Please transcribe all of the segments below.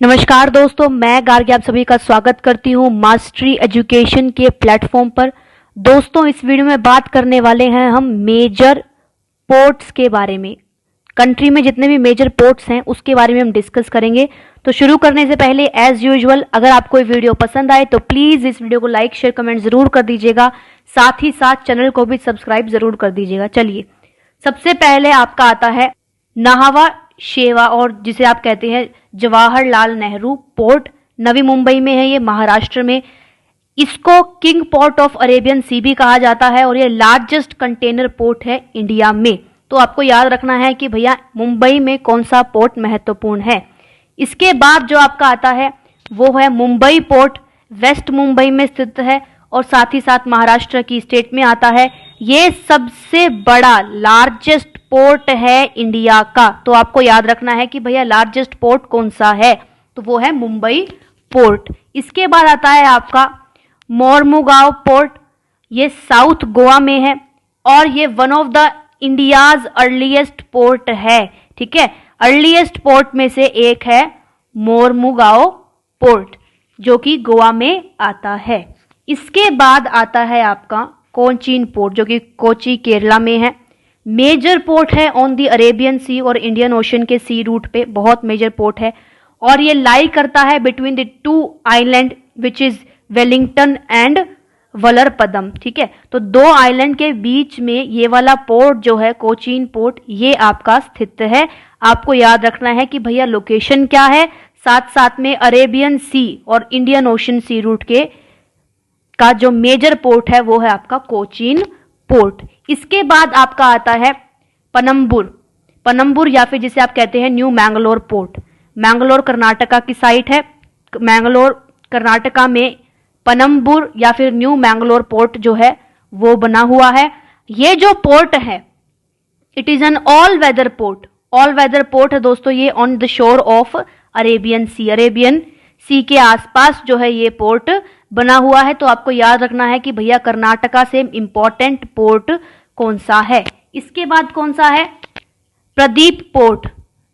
नमस्कार दोस्तों, मैं गार्गी आप सभी का स्वागत करती हूँ मास्टरी एजुकेशन के प्लेटफॉर्म पर। दोस्तों, इस वीडियो में बात करने वाले हैं हम मेजर पोर्ट्स के बारे में। कंट्री में जितने भी मेजर पोर्ट्स हैं उसके बारे में हम डिस्कस करेंगे। तो शुरू करने से पहले एज यूजुअल अगर आपको ये वीडियो पसंद आए तो प्लीज़ इस वीडियो को लाइक शेयर कमेंट ज़रूर कर दीजिएगा। साथ ही साथ चैनल को भी सब्सक्राइब ज़रूर कर दीजिएगा। चलिए, सबसे पहले आपका आता है नाहवा शेवा, और जिसे आप कहते हैं जवाहरलाल नेहरू पोर्ट। नवी मुंबई में है ये, महाराष्ट्र में। इसको किंग पोर्ट ऑफ अरेबियन सी भी कहा जाता है और ये लार्जेस्ट कंटेनर पोर्ट है इंडिया में। तो आपको याद रखना है कि भैया मुंबई में कौन सा पोर्ट महत्वपूर्ण है। इसके बाद जो आपका आता है वो है मुंबई पोर्ट, वेस्ट मुंबई में स्थित है और साथ ही साथ महाराष्ट्र की स्टेट में आता है। ये सबसे बड़ा लार्जेस्ट पोर्ट है इंडिया का। तो आपको याद रखना है कि भैया लार्जेस्ट पोर्ट कौन सा है, तो वो है मुंबई पोर्ट। इसके बाद आता है आपका मोरमुगांव पोर्ट। ये साउथ गोवा में है और ये one of the India's earliest port है। ठीक है, अर्लीस्ट पोर्ट में से एक है मोरमुगांव पोर्ट जो कि गोवा में आता है। इसके बाद आता है आपका कोचीन पोर्ट जो कि कोची केरला में है। मेजर पोर्ट है ऑन द अरेबियन सी और इंडियन ओशन के सी रूट पे, बहुत मेजर पोर्ट है और ये लाई करता है between the two island which is Wellington and Vallarpadam. ठीक है, तो दो आइलैंड के बीच में ये वाला पोर्ट जो है कोचीन पोर्ट, ये आपका स्थित है। आपको याद रखना है कि भैया लोकेशन क्या है, साथ साथ में अरेबियन सी और इंडियन ओशन सी रूट के का जो मेजर पोर्ट है वो है आपका कोचीन पोर्ट। इसके बाद आपका आता है पनम्बुर या फिर जिसे आप कहते हैं न्यू मैंगलोर पोर्ट। मैंगलोर कर्नाटका की साइट है। मैंगलोर कर्नाटका में पनम्बुर या फिर न्यू मैंगलोर पोर्ट जो है वो बना हुआ है। ये जो पोर्ट है it is an all weather port. All weather port है दोस्तों ये on the shore of Arabian sea के आसपास जो है ये पोर्ट बना हुआ है। तो आपको याद रखना है कि भैया कर्नाटका से इंपॉर्टेंट पोर्ट कौन सा है। इसके बाद कौन सा है प्रदीप पोर्ट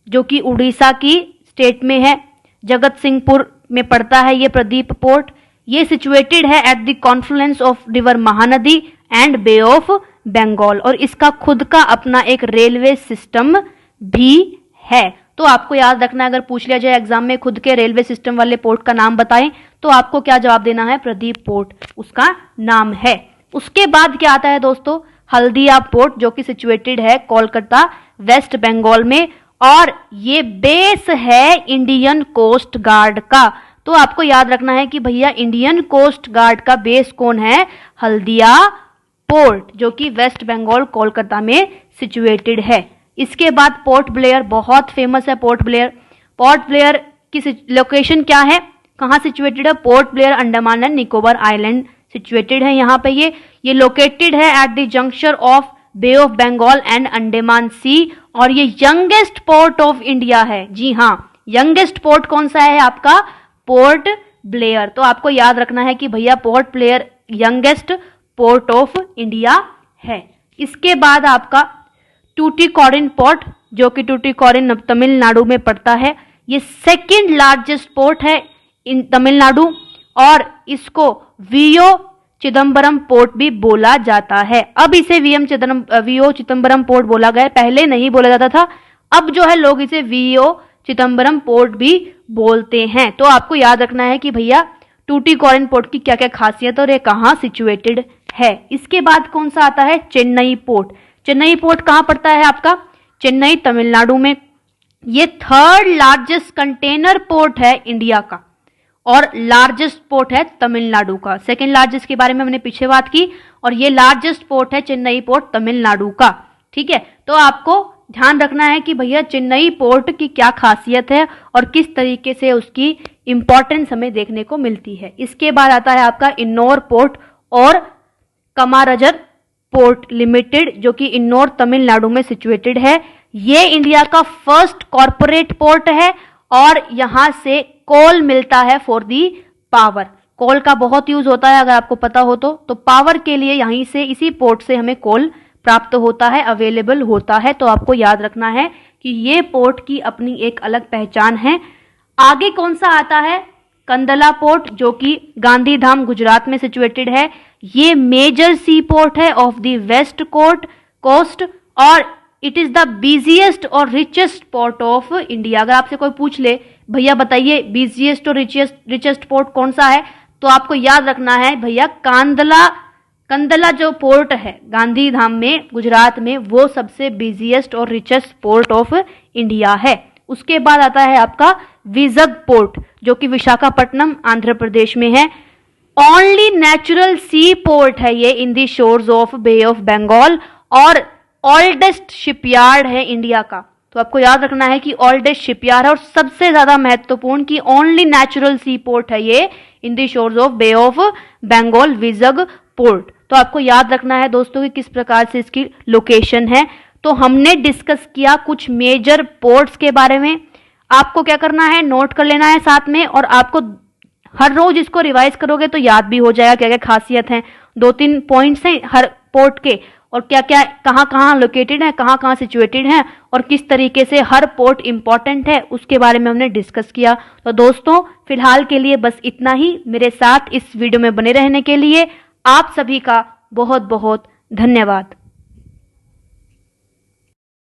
जो कि उड़ीसा की स्टेट में है, जगत सिंहपुर में पड़ता है ये प्रदीप पोर्ट। ये सिचुएटेड है at the confluence of river Mahanadi and bay of Bengal और इसका खुद का अपना एक रेलवे सिस्टम भी है। तो आपको याद रखना है, अगर पूछ लिया जाए एग्जाम में खुद के रेलवे सिस्टम वाले पोर्ट का नाम बताएं तो आपको क्या जवाब देना है, प्रदीप पोर्ट उसका नाम है। उसके बाद क्या आता है दोस्तों, हल्दिया पोर्ट जो कि सिचुएटेड है कोलकाता वेस्ट बंगाल में और ये बेस है इंडियन कोस्ट गार्ड का। तो आपको याद रखना है कि भैया इंडियन कोस्ट गार्ड का बेस कौन है, हल्दिया पोर्ट जो कि वेस्ट बंगाल कोलकाता में सिचुएटेड है। इसके बाद पोर्ट ब्लेयर, बहुत फेमस है पोर्ट ब्लेयर की लोकेशन क्या है, कहाँ सिचुएटेड है, Port Blair Andaman and Nicobar island situated है यहाँ पे। ये लोकेटेड है at the junction of bay of Bengal and Andaman sea और ये यंगेस्ट पोर्ट ऑफ इंडिया है। जी हाँ, यंगेस्ट पोर्ट कौन सा है आपका, पोर्ट ब्लेयर। तो आपको याद रखना है कि भैया port Blair youngest port of India है। इसके बाद आपका टूटिकोरिन पोर्ट जो कि टूटिकोरिन तमिलनाडु में पड़ता है। ये सेकंड लार्जेस्ट पोर्ट है इन तमिलनाडु और इसको वीओ चिदम्बरम पोर्ट भी बोला जाता है। अब इसे वीओ चिदम्बरम पोर्ट बोला गया, पहले नहीं बोला जाता था। अब जो है लोग इसे वीओ चिदम्बरम पोर्ट भी बोलते हैं। तो आपको याद रखना है कि भैया टूटिकोरिन पोर्ट की क्या क्या खासियत और ये कहाँ सिचुएटेड है। इसके बाद कौन सा आता है, चेन्नई पोर्ट। चेन्नई पोर्ट कहाँ पड़ता है आपका, चेन्नई तमिलनाडु में। ये थर्ड लार्जेस्ट कंटेनर पोर्ट है इंडिया का और लार्जेस्ट पोर्ट है तमिलनाडु का। सेकेंड लार्जेस्ट के बारे में हमने पीछे बात की और ये लार्जेस्ट पोर्ट है चेन्नई पोर्ट तमिलनाडु का। ठीक है, तो आपको ध्यान रखना है कि भैया चेन्नई पोर्ट की क्या खासियत है और किस तरीके से उसकी इंपॉर्टेंस हमें देखने को मिलती है। इसके बाद आता है आपका इन्नौर पोर्ट और कमारजर पोर्ट लिमिटेड जो कि इन्नौर तमिलनाडु में सिचुएटेड है। ये इंडिया का फर्स्ट कॉरपोरेट पोर्ट है और यहां से कोल मिलता है फॉर दी पावर। कोल का बहुत यूज होता है अगर आपको पता हो तो पावर के लिए यहीं से इसी पोर्ट से हमें कोल प्राप्त होता है, अवेलेबल होता है। तो आपको याद रखना है कि ये पोर्ट की अपनी एक अलग पहचान है। आगे कौन सा आता है? कंदला पोर्ट, जो कि गांधीधाम गुजरात में सिचुएटेड है। ये मेजर सी पोर्ट है ऑफ द वेस्ट कोस्ट और इट इज द बिजिएस्ट और रिचेस्ट पोर्ट ऑफ इंडिया। अगर आपसे कोई पूछ ले भैया बताइए बिजिएस्ट और रिचेस्ट पोर्ट कौन सा है, तो आपको याद रखना है भैया कंदला जो पोर्ट है गांधीधाम में गुजरात में, वो सबसे बिजिएस्ट और रिचेस्ट पोर्ट ऑफ इंडिया है। उसके बाद आता है आपका विजग पोर्ट, जो कि विशाखापट्टनम आंध्र प्रदेश में है। ओनली नेचुरल सी पोर्ट है ये in the shores of bay of Bengal और ओल्डेस्ट शिपयार्ड है इंडिया का। तो आपको याद रखना है कि ओल्डेस्ट शिपयार्ड है और सबसे ज्यादा महत्वपूर्ण कि ओनली नेचुरल सी पोर्ट है ये in the shores of bay of Bengal, Vizag port. तो आपको याद रखना है दोस्तों कि किस प्रकार से इसकी लोकेशन है। तो हमने डिस्कस किया कुछ मेजर पोर्ट्स के बारे में। आपको क्या करना है, नोट कर लेना है साथ में, और आपको हर रोज इसको रिवाइज करोगे तो याद भी हो जाएगा क्या क्या खासियत है। 2-3 पॉइंट्स हैं हर पोर्ट के, और क्या क्या कहाँ कहाँ लोकेटेड है, कहाँ कहाँ सिचुएटेड है, और किस तरीके से हर पोर्ट इंपॉर्टेंट है, उसके बारे में हमने डिस्कस किया। तो दोस्तों फिलहाल के लिए बस इतना ही। मेरे साथ इस वीडियो में बने रहने के लिए आप सभी का बहुत बहुत धन्यवाद।